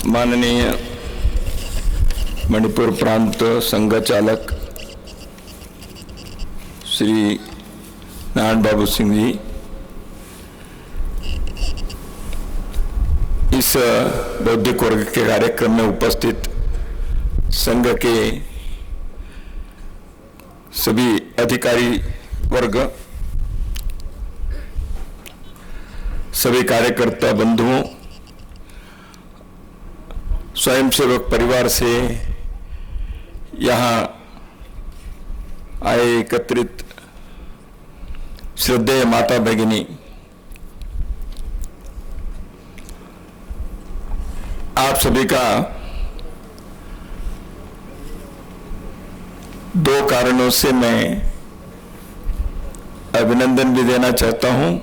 माननीय मणिपुर प्रांत संघ चालक श्री नारायण बाबू सिंह जी, इस बौद्धिक वर्ग के कार्यक्रम में उपस्थित संघ के सभी अधिकारी वर्ग, सभी कार्यकर्ता बंधुओं, स्वयंसेवक परिवार से यहाँ आए एकत्रित श्रद्धेय माता भगिनी, आप सभी का दो कारणों से मैं अभिनंदन भी देना चाहता हूं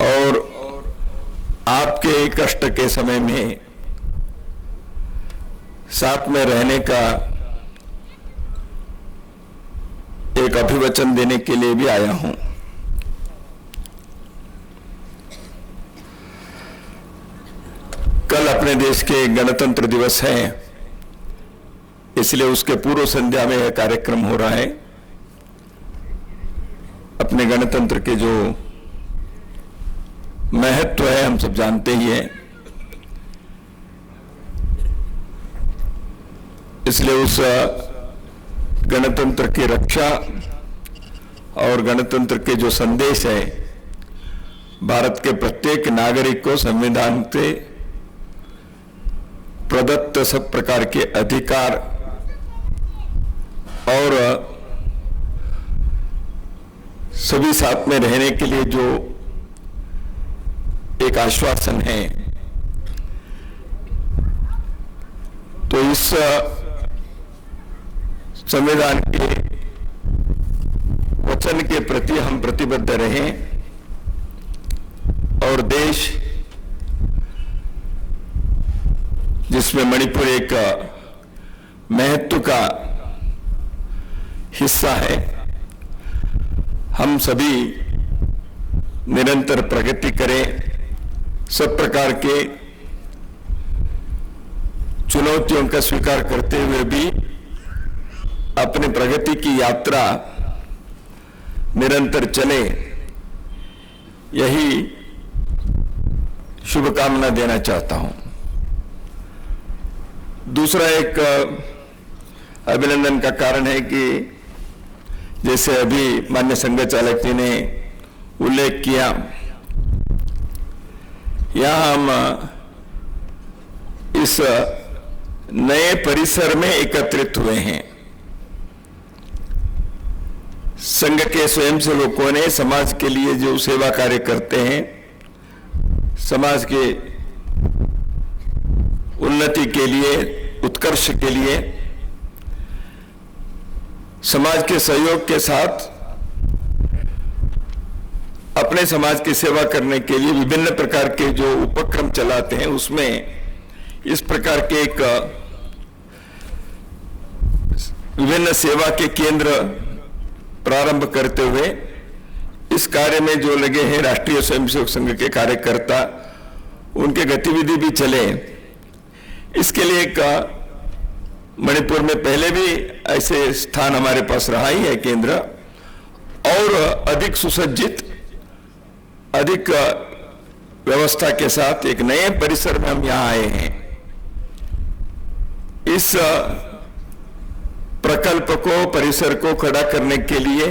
और आपके कष्ट के समय में साथ में रहने का एक अभिवचन देने के लिए भी आया हूं। कल अपने देश के गणतंत्र दिवस है, इसलिए उसके पूर्व संध्या में यह कार्यक्रम हो रहा है। अपने गणतंत्र के जो महत्व है हम सब जानते ही हैं, इसलिए उस गणतंत्र की रक्षा और गणतंत्र के जो संदेश है, भारत के प्रत्येक नागरिक को संविधान से प्रदत्त सब प्रकार के अधिकार और सभी साथ में रहने के लिए जो एक आश्वासन है, तो इस संविधान के वचन के प्रति हम प्रतिबद्ध रहें और देश जिसमें मणिपुर एक महत्व का हिस्सा है, हम सभी निरंतर प्रगति करें, सब प्रकार के चुनौतियों का स्वीकार करते हुए भी अपनी प्रगति की यात्रा निरंतर चले, यही शुभकामना देना चाहता हूं। दूसरा एक अभिनंदन का कारण है कि जैसे अभी माननीय संघ चालक जी ने उल्लेख किया, यहां हम इस नए परिसर में एकत्रित हुए हैं। संघ के स्वयंसेवकों ने समाज के लिए जो सेवा कार्य करते हैं, समाज के उन्नति के लिए, उत्कर्ष के लिए, समाज के सहयोग के साथ अपने समाज की सेवा करने के लिए विभिन्न प्रकार के जो उपक्रम चलाते हैं, उसमें इस प्रकार के एक विभिन्न सेवा के केंद्र प्रारंभ करते हुए इस कार्य में जो लगे हैं राष्ट्रीय स्वयंसेवक संघ के कार्यकर्ता, उनके गतिविधि भी चले। इसके लिए एक मणिपुर में पहले भी ऐसे स्थान हमारे पास रहा ही है केंद्र, और अधिक सुसज्जित, अधिक व्यवस्था के साथ एक नए परिसर में हम यहां आए हैं। इस प्रकल्प को, परिसर को खड़ा करने के लिए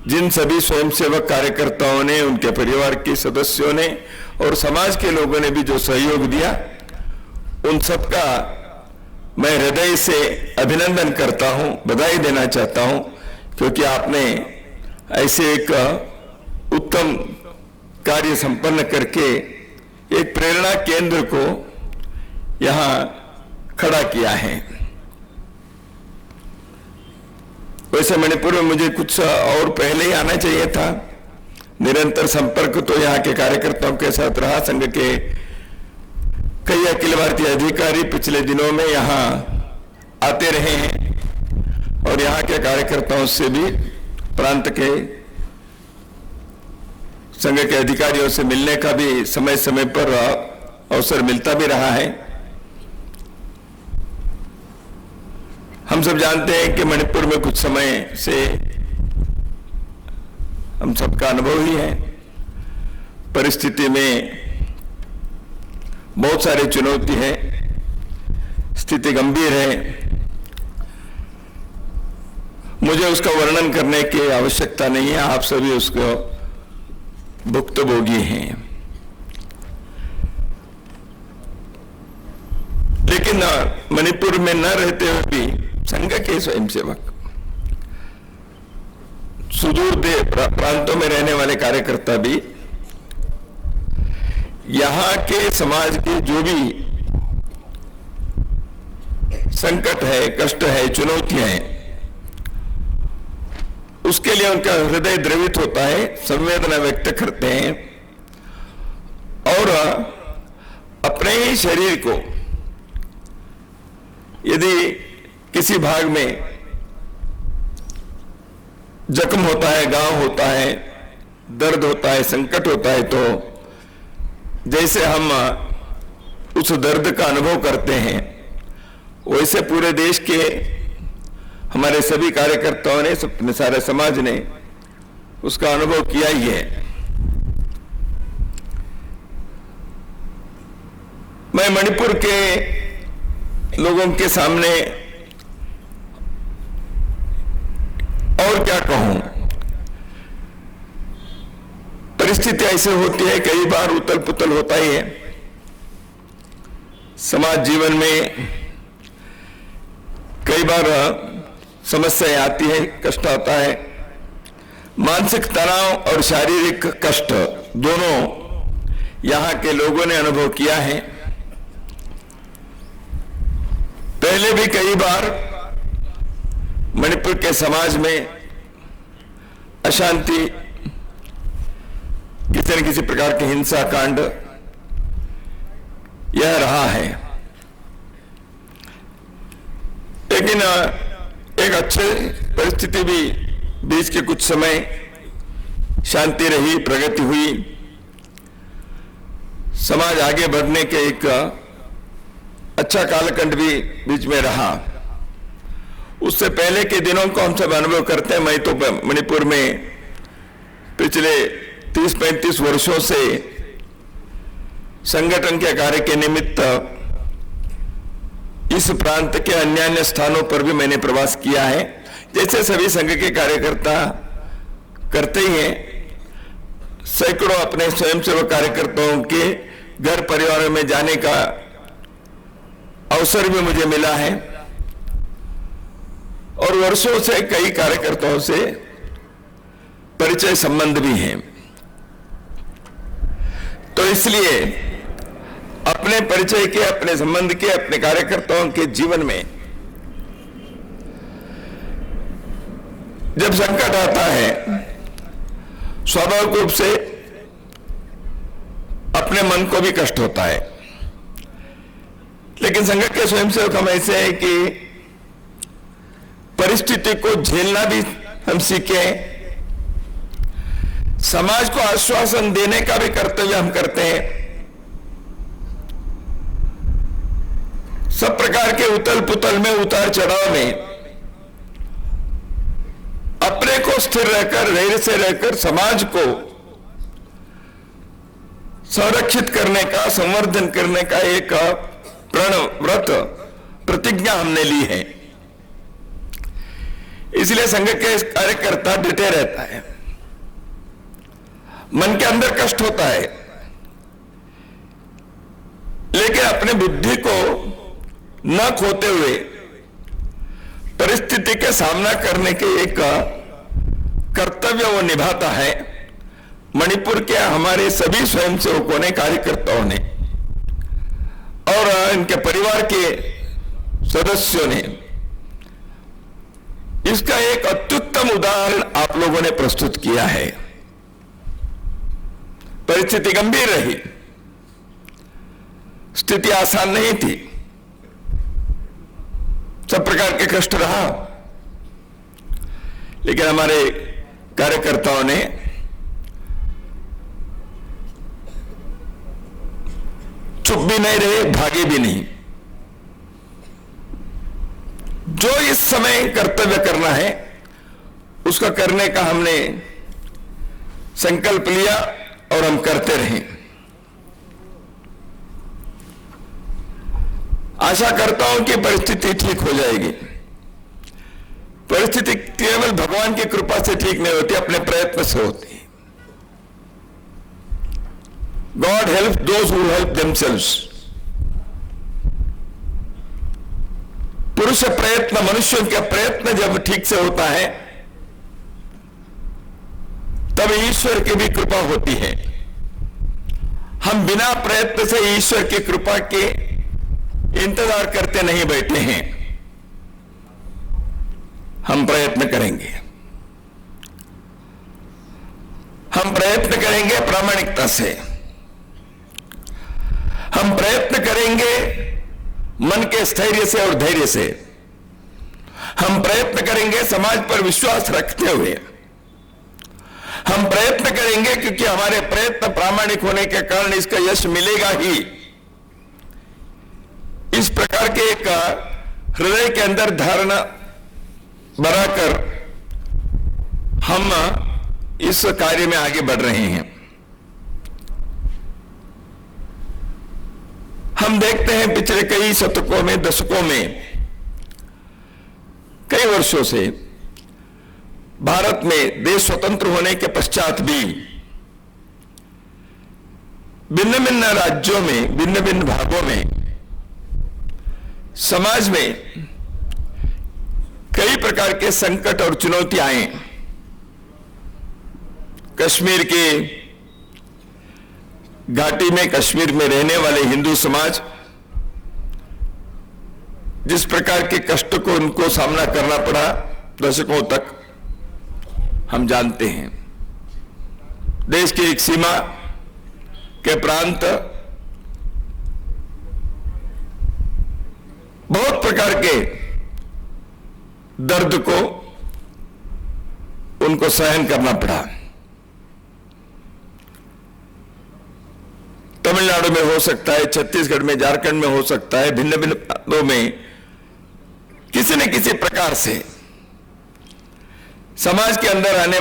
जिन सभी स्वयंसेवक कार्यकर्ताओं ने, उनके परिवार के सदस्यों ने और समाज के लोगों ने भी जो सहयोग दिया, उन सबका मैं हृदय से अभिनंदन करता हूं, बधाई देना चाहता हूं, क्योंकि आपने ऐसे एक उत्तम कार्य संपन्न करके एक प्रेरणा केंद्र को यहां खड़ा किया है। वैसे मणिपुर में मुझे कुछ और पहले ही आना चाहिए था। निरंतर संपर्क तो यहाँ के कार्यकर्ताओं के साथ रहा। संघ के कई अखिल भारतीय अधिकारी पिछले दिनों में यहाँ आते रहे हैं और यहाँ के कार्यकर्ताओं से भी, प्रांत के संघ के अधिकारियों से मिलने का भी समय समय पर अवसर मिलता भी रहा है। हम सब जानते हैं कि मणिपुर में कुछ समय से हम सबका अनुभव ही है, परिस्थिति में बहुत सारी चुनौती है, स्थिति गंभीर है। मुझे उसका वर्णन करने की आवश्यकता नहीं है, आप सभी उसको भुक्तभोगी हैं। लेकिन मणिपुर में न रहते हुए भी संघ के स्वयंसेवक, सुदूर प्रांतों में रहने वाले कार्यकर्ता भी यहां के समाज के जो भी संकट है, कष्ट है, चुनौतियां हैं, उसके लिए उनका हृदय द्रवित होता है, संवेदना व्यक्त करते हैं और अपने ही शरीर को यदि किसी भाग में जख्म होता है, घाव होता है, दर्द होता है, संकट होता है, तो जैसे हम उस दर्द का अनुभव करते हैं, वैसे पूरे देश के हमारे सभी कार्यकर्ताओं ने, अपने सारे समाज ने उसका अनुभव किया ही है। मैं मणिपुर के लोगों के सामने और क्या कहूं, परिस्थिति ऐसे होती है, कई बार उतल पुतल होता ही है समाज जीवन में, कई बार समस्याएं आती है, कष्ट आता है, मानसिक तनाव और शारीरिक कष्ट दोनों यहां के लोगों ने अनुभव किया है। पहले भी कई बार मणिपुर के समाज में अशांति, किसी न किसी प्रकार की हिंसा कांड यह रहा है, लेकिन एक अच्छे परिस्थिति भी बीच के कुछ समय शांति रही, प्रगति हुई, समाज आगे बढ़ने के एक अच्छा कालखंड भी बीच में रहा। उससे पहले के दिनों को हम सब अनुभव करते हैं। मैं तो मणिपुर में पिछले 30-35 वर्षों से संगठन के कार्य के निमित्त इस प्रांत के अन्य अन्य स्थानों पर भी मैंने प्रवास किया है, जैसे सभी संघ के कार्यकर्ता करते ही हैं। सैकड़ों अपने स्वयंसेवक कार्यकर्ताओं के घर परिवारों में जाने का अवसर भी मुझे मिला है और वर्षों से कई कार्यकर्ताओं से परिचय संबंध भी हैं। तो इसलिए अपने परिचय के, अपने संबंध के, अपने कार्यकर्ताओं के जीवन में जब संकट आता है, स्वाभाविक रूप से अपने मन को भी कष्ट होता है। लेकिन संघ के स्वयंसेवक हम ऐसे हैं कि परिस्थिति को झेलना भी हम सीखे, समाज को आश्वासन देने का भी कर्तव्य हम करते हैं। सब प्रकार के उतल पुतल में, उतार चढ़ाव में अपने को स्थिर रहकर, धैर्य से रहकर समाज को संरक्षित करने का, संवर्धन करने का एक प्रण व्रत प्रतिज्ञा हमने ली है। इसलिए संघ के कार्यकर्ता डटे रहता है, मन के अंदर कष्ट होता है, लेकिन अपने बुद्धि को न खोते हुए परिस्थिति के सामना करने के एक कर्तव्य वो निभाता है। मणिपुर के हमारे सभी स्वयंसेवकों ने, कार्यकर्ताओं ने और इनके परिवार के सदस्यों ने इसका एक अत्युत्तम उदाहरण आप लोगों ने प्रस्तुत किया है। परिस्थिति गंभीर रही, स्थिति आसान नहीं थी, सब प्रकार के कष्ट रहा, लेकिन हमारे कार्यकर्ताओं ने चुप भी नहीं रहे, भागे भी नहीं। जो इस समय कर्तव्य करना है उसका करने का हमने संकल्प लिया और हम करते रहे। आशा करता हूं कि परिस्थिति ठीक हो जाएगी। परिस्थिति केवल भगवान की कृपा से ठीक नहीं होती, अपने प्रयत्न से होती है। God helps those who help themselves। पुरुष प्रयत्न, मनुष्यों का प्रयत्न जब ठीक से होता है तब ईश्वर की भी कृपा होती है। हम बिना प्रयत्न से ईश्वर की कृपा के इंतजार करते नहीं बैठे हैं। हम प्रयत्न करेंगे, हम प्रयत्न करेंगे प्रामाणिकता से, हम प्रयत्न करेंगे मन के स्थैर्य से और धैर्य से, हम प्रयत्न करेंगे समाज पर विश्वास रखते हुए, हम प्रयत्न करेंगे क्योंकि हमारे प्रयत्न प्रामाणिक होने के कारण इसका यश मिलेगा ही। इस प्रकार के एक हृदय के अंदर धारणा बनाकर हम इस कार्य में आगे बढ़ रहे हैं। हम देखते हैं पिछले कई शतकों में, दशकों में, कई वर्षों से भारत में देश स्वतंत्र होने के पश्चात भी भिन्न भिन्न राज्यों में, भिन्न भिन्न भागों में, समाज में कई प्रकार के संकट और चुनौतियां आए। कश्मीर के घाटी में, कश्मीर में रहने वाले हिंदू समाज जिस प्रकार के कष्ट को उनको सामना करना पड़ा दशकों तक, हम जानते हैं। देश की एक सीमा के प्रांत बहुत प्रकार के दर्द को उनको सहन करना पड़ा। तमिलनाडु में हो सकता है, छत्तीसगढ़ में, झारखंड में हो सकता है, भिन्न भिन्न प्रांतों में किसी न किसी प्रकार से समाज के अंदर आने